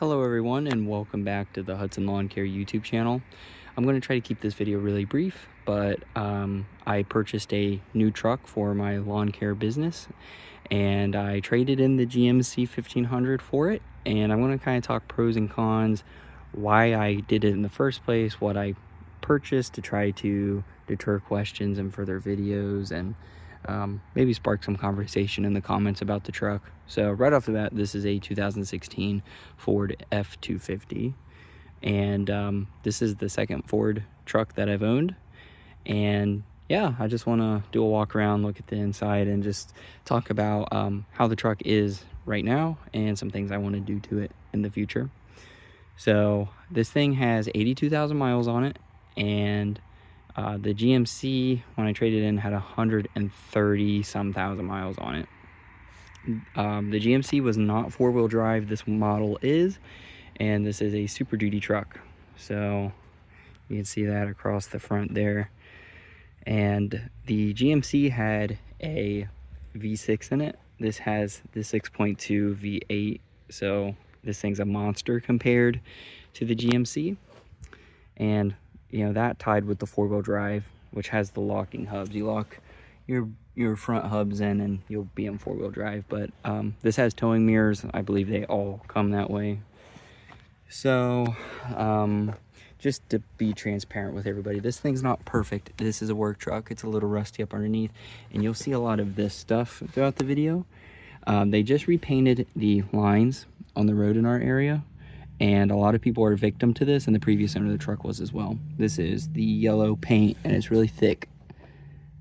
Hello everyone and welcome back to the Hudson Lawn Care YouTube channel. I'm going to try to keep this video really brief, but I purchased a new truck for my lawn care business and I traded in the GMC 1500 for it, and I'm going to kind of talk pros and cons, why I did it in the first place, what I purchased to try to deter questions in further videos, and maybe spark some conversation in the comments about the truck. So right off the bat, this is a 2016 Ford F-250, and this is the second Ford truck that I've owned. And yeah, I just want to do a walk around, look at the inside, and just talk about how the truck is right now and some things I want to do to it in the future. So this thing has 82,000 miles on it, and the GMC, when I traded in, had 130 some thousand miles on it. The GMC was not four-wheel drive. This model is, and this is a Super Duty truck. So you can see that across the front there. And the GMC had a V6 in it. This has the 6.2 V8. So this thing's a monster compared to the GMC. And you know, that tied with the four-wheel drive, which has the locking hubs. You lock your front hubs in and you'll be in four-wheel drive. But this has towing mirrors. I believe they all come that way. So just to be transparent with everybody, this thing's not perfect. This is a work truck. It's a little rusty up underneath, and you'll see a lot of this stuff throughout the video. They just repainted the lines on the road in our area, and a lot of people are victim to this, and the previous owner of the truck was as well. This is the yellow paint, and it's really thick,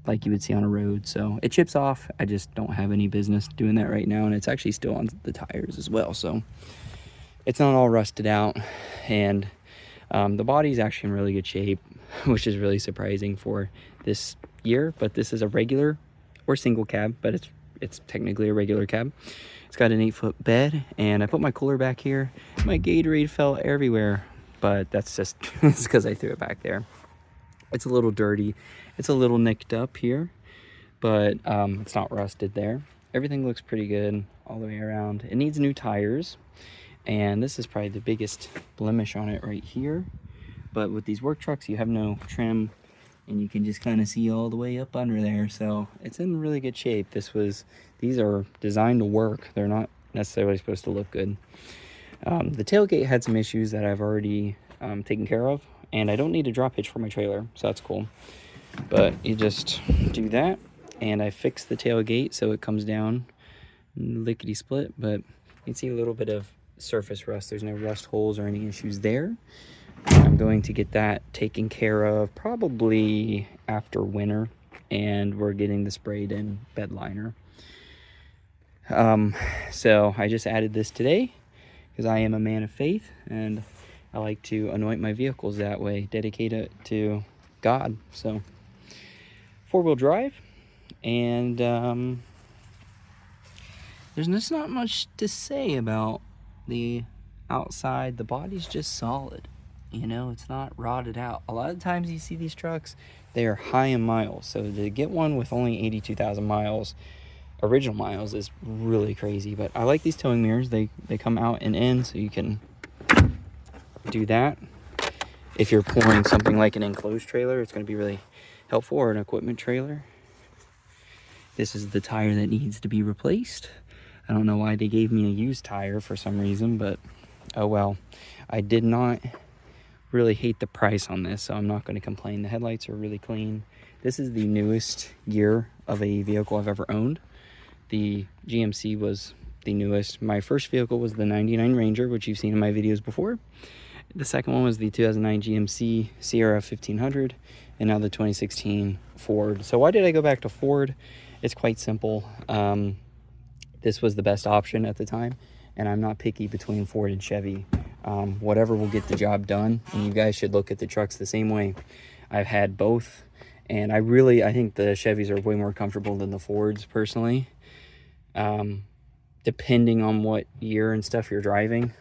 like you would see on a road. So it chips off. I just don't have any business doing that right now, and it's actually still on the tires as well. So it's not all rusted out, and the body's actually in really good shape, which is really surprising for this year. But this is a regular or single cab, but it's technically a regular cab. It's got an 8-foot bed, and I put my cooler back here. My Gatorade fell everywhere, but that's just it's because I threw it back there. It's a little dirty. It's a little nicked up here, but it's not rusted there. Everything looks pretty good all the way around. It needs new tires, and this is probably the biggest blemish on it right here. But with these work trucks, you have no trim, and you can just kind of see all the way up under there. So it's in really good shape. These are designed to work. They're not necessarily supposed to look good. The tailgate had some issues that I've already taken care of, and I don't need a drop hitch for my trailer, so that's cool. But you just do that, and I fixed the tailgate so it comes down lickety split, but you can see a little bit of surface rust. There's no rust holes or any issues there. I'm going to get that taken care of probably after winter, and we're getting the sprayed in bed liner. So I just added this today because I am a man of faith, and I like to anoint my vehicles that way, dedicate it to God. So four-wheel drive, and there's just not much to say about the outside. The body's just solid. You know, it's not rotted out. A lot of times you see these trucks, they are high in miles. So to get one with only 82,000 miles, original miles, is really crazy. But I like these towing mirrors. They come out and in, so you can do that. If you're pulling something like an enclosed trailer, it's going to be really helpful, or an equipment trailer. This is the tire that needs to be replaced. I don't know why they gave me a used tire for some reason, but oh well. I did not really hate the price on this, so I'm not going to complain. The headlights are really clean. This is the newest year of a vehicle I've ever owned. The GMC was the newest. My first vehicle was the 99 Ranger, which you've seen in my videos before. The second one was the 2009 GMC Sierra 1500, and now the 2016 Ford. So why did I go back to Ford? It's quite simple. This was the best option at the time, and I'm not picky between Ford and Chevy. Whatever will get the job done, and you guys should look at the trucks the same way. I've had both, and I think the Chevys are way more comfortable than the Fords personally, depending on what year and stuff you're driving.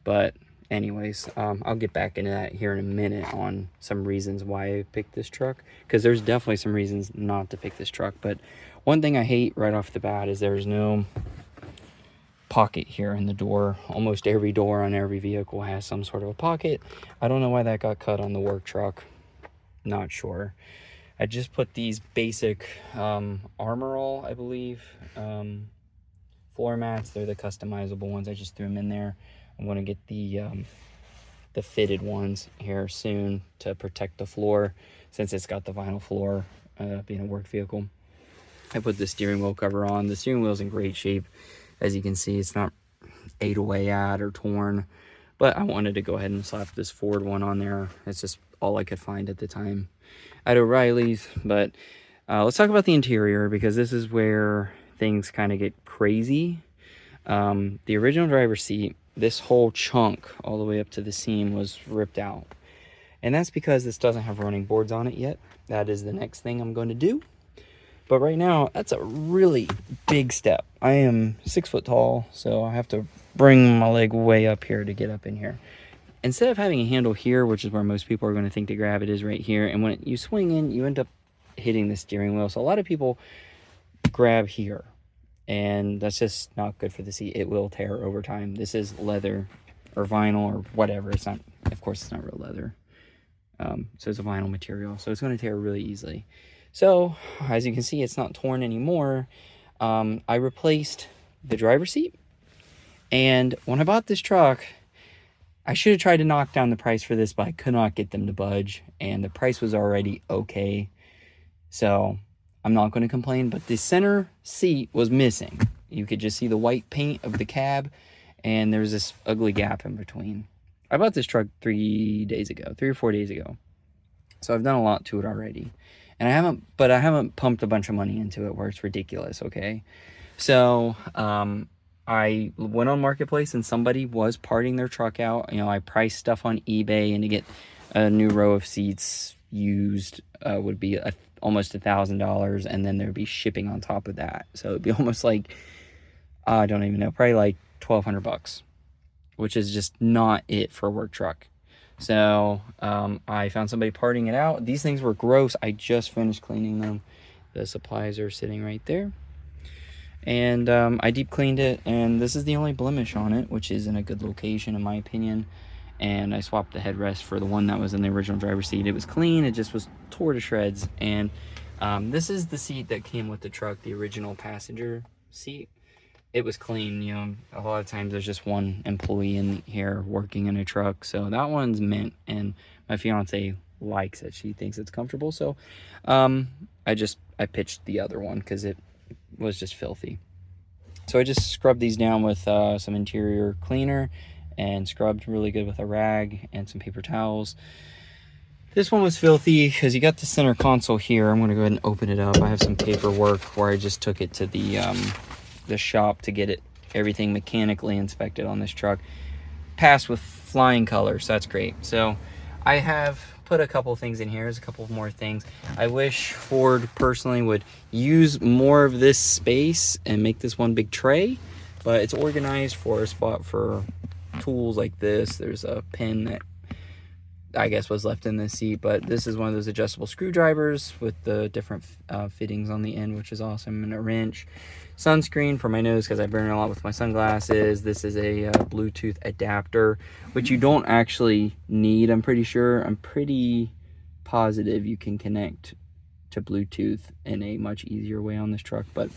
But anyways, I'll get back into that here in a minute on some reasons why I picked this truck, because there's definitely some reasons not to pick this truck. But one thing I hate right off the bat is there's no pocket here in the door. Almost every door on every vehicle has some sort of a pocket. I don't know why that got cut on the work truck. Not sure. I just put these basic Armor All, I believe, floor mats. They're the customizable ones. I just threw them in there. I'm going to get the fitted ones here soon to protect the floor, since it's got the vinyl floor, being a work vehicle. I put the steering wheel cover on. The steering wheel's in great shape. As you can see, it's not ate away at or torn, but I wanted to go ahead and slap this Ford one on there. It's just all I could find at the time at O'Reilly's. But let's talk about the interior, because this is where things kind of get crazy. The original driver's seat, this whole chunk all the way up to the seam was ripped out, and that's because this doesn't have running boards on it yet. That is the next thing I'm going to do. But right now, that's a really big step. I am 6 foot tall, so I have to bring my leg way up here to get up in here. Instead of having a handle here, which is where most people are going to think to grab it, is right here. And when you swing in, you end up hitting the steering wheel. So a lot of people grab here, and that's just not good for the seat. It will tear over time. This is leather or vinyl or whatever. It's not, of course, it's not real leather. So it's a vinyl material, so it's going to tear really easily. So as you can see, it's not torn anymore. I replaced the driver's seat, and when I bought this truck, I should have tried to knock down the price for this, but I could not get them to budge, and the price was already okay. So I'm not going to complain, but the center seat was missing. You could just see the white paint of the cab, and there's this ugly gap in between. I bought this truck 3 or 4 days ago. So I've done a lot to it already. And I haven't pumped a bunch of money into it where it's ridiculous, okay? So I went on Marketplace, and somebody was parting their truck out. You know, I priced stuff on eBay, and to get a new row of seats used would be almost $1,000, and then there'd be shipping on top of that. So it'd be almost like, I don't even know, probably like $1,200, which is just not it for a work truck. So I found somebody parting it out. These things were gross. I just finished cleaning them. The supplies are sitting right there. And I deep cleaned it, and this is the only blemish on it, which is in a good location in my opinion. And I swapped the headrest for the one that was in the original driver's seat. It was clean. It just was tore to shreds. And this is the seat that came with the truck, the original passenger seat. It was clean. You know, a lot of times there's just one employee in here working in a truck, so that one's mint, and my fiance likes it. She thinks it's comfortable. So I pitched the other one because it was just filthy. So I just scrubbed these down with some interior cleaner, and scrubbed really good with a rag and some paper towels. This one was filthy because you got the center console here. I'm going to go ahead and open it up. I have some paperwork where I just took it to the shop to get everything mechanically inspected on this truck. Passed with flying colors, so that's great. So I have put a couple things in here. There's a couple more things. I wish Ford personally would use more of this space and make this one big tray, but it's organized for a spot for tools like this. There's a pin that I guess was left in the seat, but this is one of those adjustable screwdrivers with the different fittings on the end, which is awesome, and a wrench. Sunscreen for my nose because I burn a lot with my sunglasses. This is a Bluetooth adapter, which you don't actually need, I'm pretty sure. I'm pretty positive you can connect to Bluetooth in a much easier way on this truck, but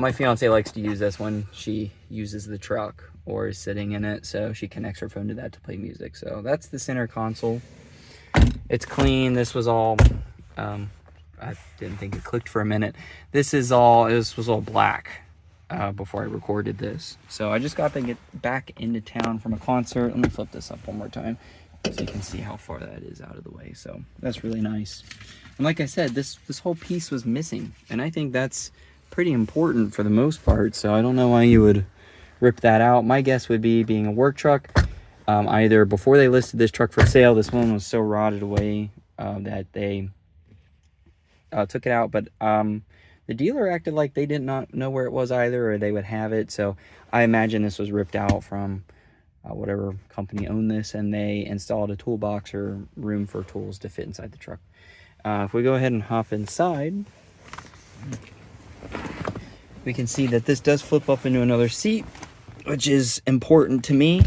my fiance likes to use this when she uses the truck or is sitting in it, so she connects her phone to that to play music. So that's the center console. It's clean. This was all I didn't think it clicked for a minute. This was all black before I recorded this. So I just got to get back into town from a concert. Let me flip this up one more time so you can see how far that is out of the way. So that's really nice. And like I said, this whole piece was missing, and I think that's pretty important for the most part. So I don't know why you would rip that out. My guess would be, being a work truck, either before they listed this truck for sale, this one was so rotted away that they took it out, but the dealer acted like they did not know where it was either, or they would have it. So I imagine this was ripped out from whatever company owned this, and they installed a toolbox or room for tools to fit inside the truck. If we go ahead and hop inside, we can see that this does flip up into another seat. which is important to me.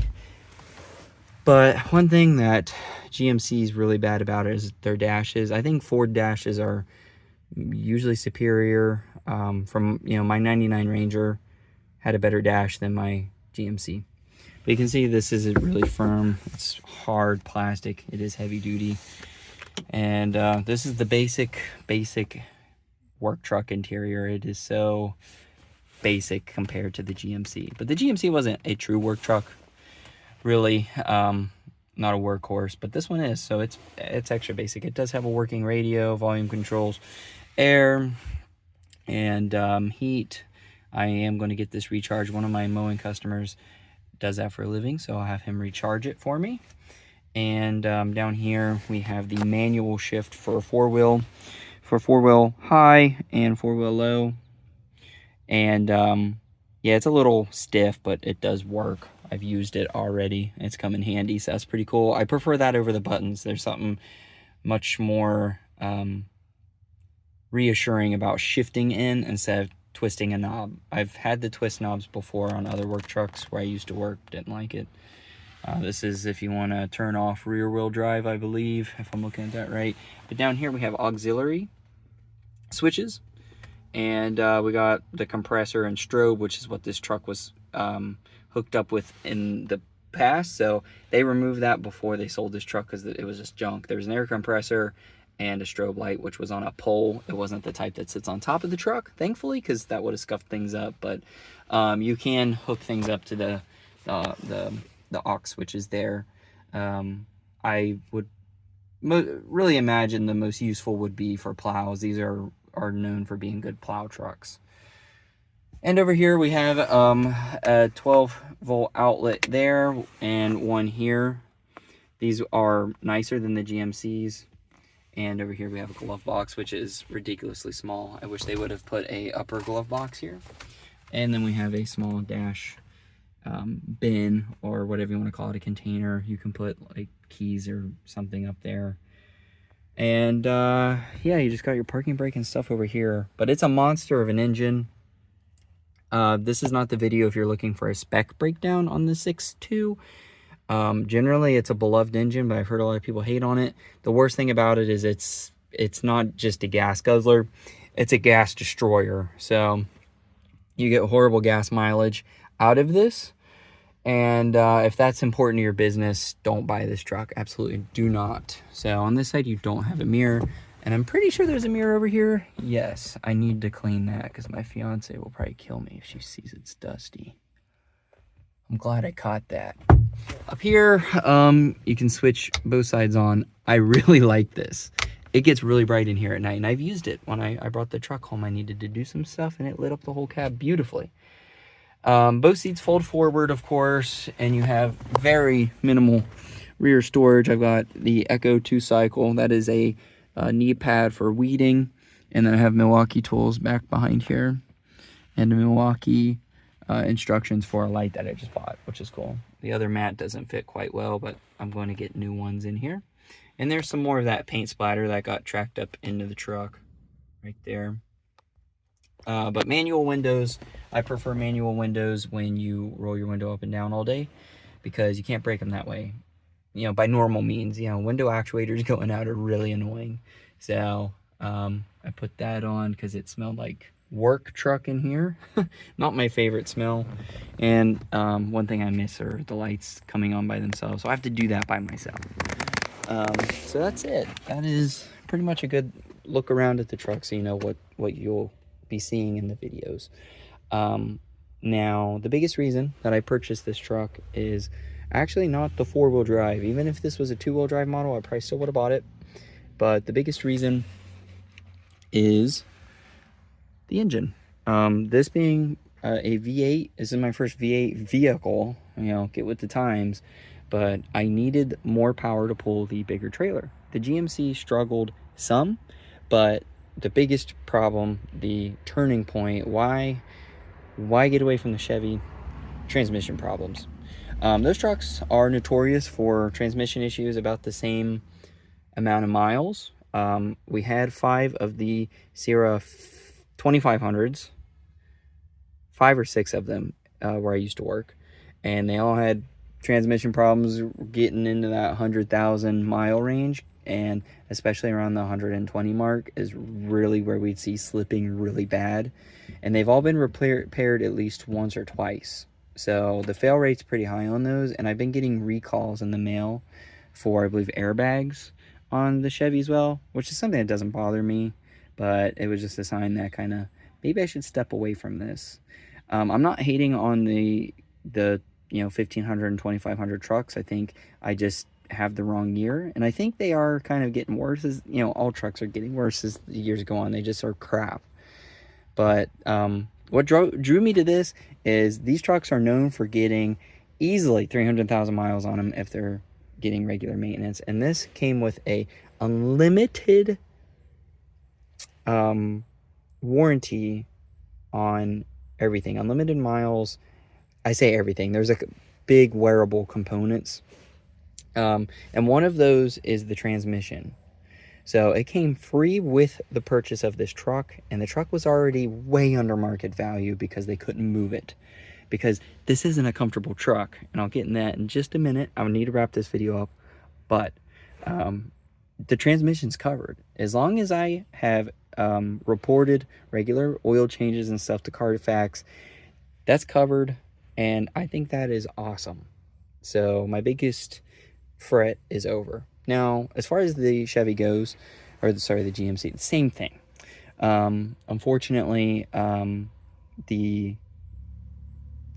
But one thing that GMC is really bad about is their dashes. I think Ford dashes are usually superior. From, you know, my 99 Ranger had a better dash than my GMC. But you can see this isn't really firm. It's hard plastic. It is heavy duty. And this is the basic work truck interior. It is so basic compared to the GMC. But the GMC wasn't a true work truck, really. Not a workhorse, but this one is. So it's extra basic. It does have a working radio, volume controls, air, and heat. I am going to get this recharged. One of my mowing customers does that for a living, so I'll have him recharge it for me. And down here we have the manual shift for four-wheel high and four-wheel low. And yeah, it's a little stiff, but it does work. I've used it already. It's come in handy, so that's pretty cool. I prefer that over the buttons. There's something much more reassuring about shifting in instead of twisting a knob. I've had the twist knobs before on other work trucks where I used to work, didn't like it. This is if you want to turn off rear wheel drive, I believe, if I'm looking at that right. But down here we have auxiliary switches, and we got the compressor and strobe, which is what this truck was hooked up with in the past. So they removed that before they sold this truck because it was just junk. There was an air compressor and a strobe light, which was on a pole. It wasn't the type that sits on top of the truck, thankfully, because that would have scuffed things up. But you can hook things up to the aux switches there. I would really imagine the most useful would be for plows. These are known for being good plow trucks. And over here we have a 12-volt outlet there and one here. These are nicer than the GMCs. And over here we have a glove box, which is ridiculously small. I wish they would have put a upper glove box here. And then we have a small dash bin, or whatever you want to call it, a container. You can put like keys or something up there. And yeah, you just got your parking brake and stuff over here. But it's a monster of an engine. This is not the video if you're looking for a spec breakdown on the 6.2. Generally it's a beloved engine, but I've heard a lot of people hate on it. The worst thing about it is it's not just a gas guzzler, it's a gas destroyer. So you get horrible gas mileage out of this. And if that's important to your business, don't buy this truck. Absolutely do not. So on this side, you don't have a mirror. And I'm pretty sure there's a mirror over here. Yes, I need to clean that because my fiance will probably kill me if she sees it's dusty. I'm glad I caught that. Up here, you can switch both sides on. I really like this. It gets really bright in here at night, and I've used it. When I brought the truck home, I needed to do some stuff, and it lit up the whole cab beautifully. Both seats fold forward, of course, and you have very minimal rear storage. I've got the Echo 2-cycle. That is a knee pad for weeding. And then I have Milwaukee tools back behind here. And the Milwaukee instructions for a light that I just bought, which is cool. The other mat doesn't fit quite well, but I'm going to get new ones in here. And there's some more of that paint splatter that got tracked up into the truck right there. But manual windows, I prefer manual windows when you roll your window up and down all day, because you can't break them that way. You know, by normal means, you know, window actuators going out are really annoying. So I put that on because it smelled like work truck in here. Not my favorite smell. And one thing I miss are the lights coming on by themselves. So I have to do that by myself. So that's it. That is pretty much a good look around at the truck, so you know what you'll be seeing in the videos. Now, the biggest reason that I purchased this truck is actually not the 4-wheel drive. Even if this was a 2-wheel drive model, I probably still would have bought it. But the biggest reason is the engine. This being a V8, this is my first V8 vehicle, you know, get with the times, but I needed more power to pull the bigger trailer. The GMC struggled some, but the biggest problem, the turning point, why get away from the Chevy? Transmission problems. Those trucks are notorious for transmission issues about the same amount of miles. We had 5 of the Sierra 2500s, 5 or 6 of them where I used to work. and they all had transmission problems getting into that 100,000 mile range, and especially around the 120 mark is really where we'd see slipping really bad. And they've all been repaired at least once or twice, so the fail rate's pretty high on those. And I've been getting recalls in the mail for, I believe, airbags on the Chevy as well, which is something that doesn't bother me, but it was just a sign that kind of maybe I should step away from this. I'm not hating on the 1500 and 2500 trucks. I think I just have the wrong year, and I think they are kind of getting worse. As all trucks are getting worse as the years go on. They just are crap. But what drew me to this is these trucks are known for getting easily 300,000 miles on them if they're getting regular maintenance, and this came with a unlimited warranty on everything. Unlimited miles. I say everything. There's like big wearable components, and one of those is the transmission. So it came free with the purchase of this truck, and the truck was already way under market value because they couldn't move it, because this isn't a comfortable truck, and I'll get in that in just a minute. I need to wrap this video up, but the transmission's covered. As long as I have reported regular oil changes and stuff to Carfax, that's covered, and I think that is awesome. So my biggest fret is over. Now, as far as the Chevy goes, or sorry, the GMC, the same thing. Unfortunately, the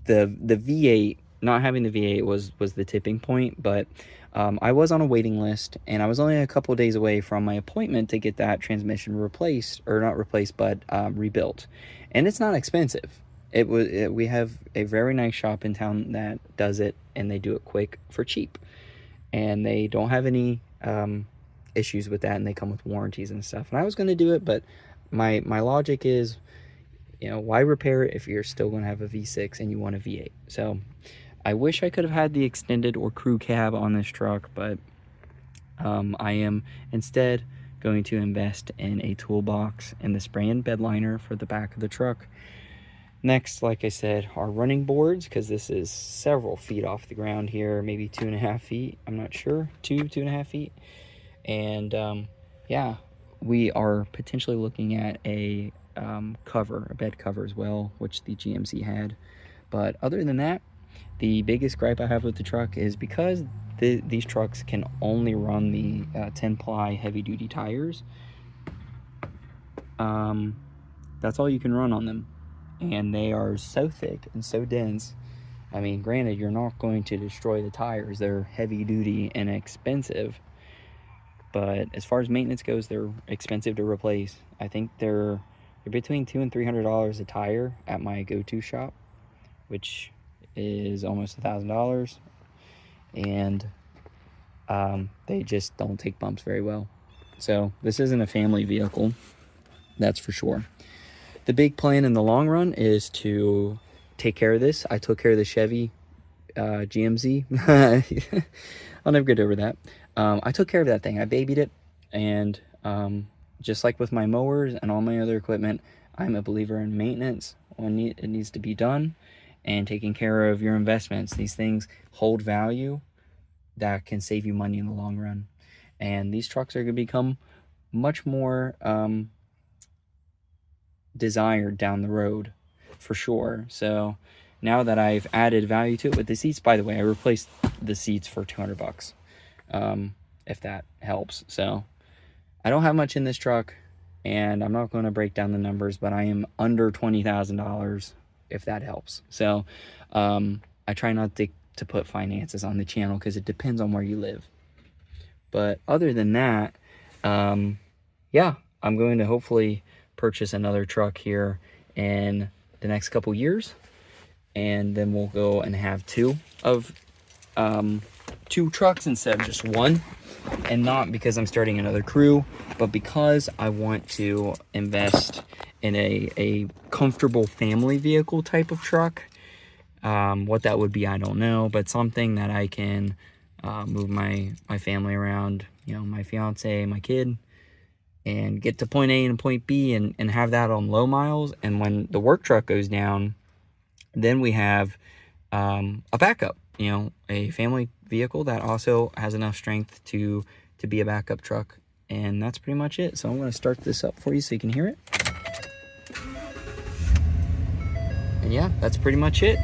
V8, not having the V8 was the tipping point, but I was on a waiting list, and I was only a couple days away from my appointment to get that transmission replaced, or not replaced, but rebuilt. And it's not expensive. We have a very nice shop in town that does it, and they do it quick for cheap. And they don't have any issues with that, and they come with warranties and stuff. And I was going to do it, but my logic is, why repair it if you're still going to have a V6 and you want a V8? So I wish I could have had the extended or crew cab on this truck, but I am instead going to invest in a toolbox and the spray and bed liner for the back of the truck. Next, like I said, are running boards, because this is several feet off the ground here, maybe 2.5 feet. I'm not sure, 2.5 feet. And yeah, we are potentially looking at a bed cover as well, which the GMC had. But other than that, the biggest gripe I have with the truck is because these trucks can only run the 10-ply heavy-duty tires. That's all you can run on them. And they are so thick and so dense. I mean, granted, you're not going to destroy the tires. They're heavy duty and expensive. But as far as maintenance goes, they're expensive to replace. I think they're between $200 and $300 a tire at my go-to shop, which is almost $1,000. And they just don't take bumps very well. So this isn't a family vehicle, that's for sure. The big plan in the long run is to take care of this. I took care of the Chevy GMC. I'll never get over that. I took care of that thing. I babied it. And just like with my mowers and all my other equipment, I'm a believer in maintenance when it needs to be done, and taking care of your investments. These things hold value that can save you money in the long run. And these trucks are going to become much more desired down the road for sure. So now that I've added value to it with the seats, by the way, I replaced the seats for $200, if that helps. So I don't have much in this truck, and I'm not going to break down the numbers, but I am under $20,000, if that helps. So I try not to put finances on the channel, because it depends on where you live. But other than that, yeah, I'm going to hopefully purchase another truck here in the next couple years, and then we'll go and have two trucks instead of just one. And not because I'm starting another crew, but because I want to invest in a comfortable family vehicle type of truck. What that would be, I don't know, but something that I can move my family around, my fiance, my kid, and get to point A and point B, and have that on low miles. And when the work truck goes down, then we have a backup, you know, a family vehicle that also has enough strength to be a backup truck. And that's pretty much it. So I'm going to start this up for you so you can hear it. And yeah, that's pretty much it.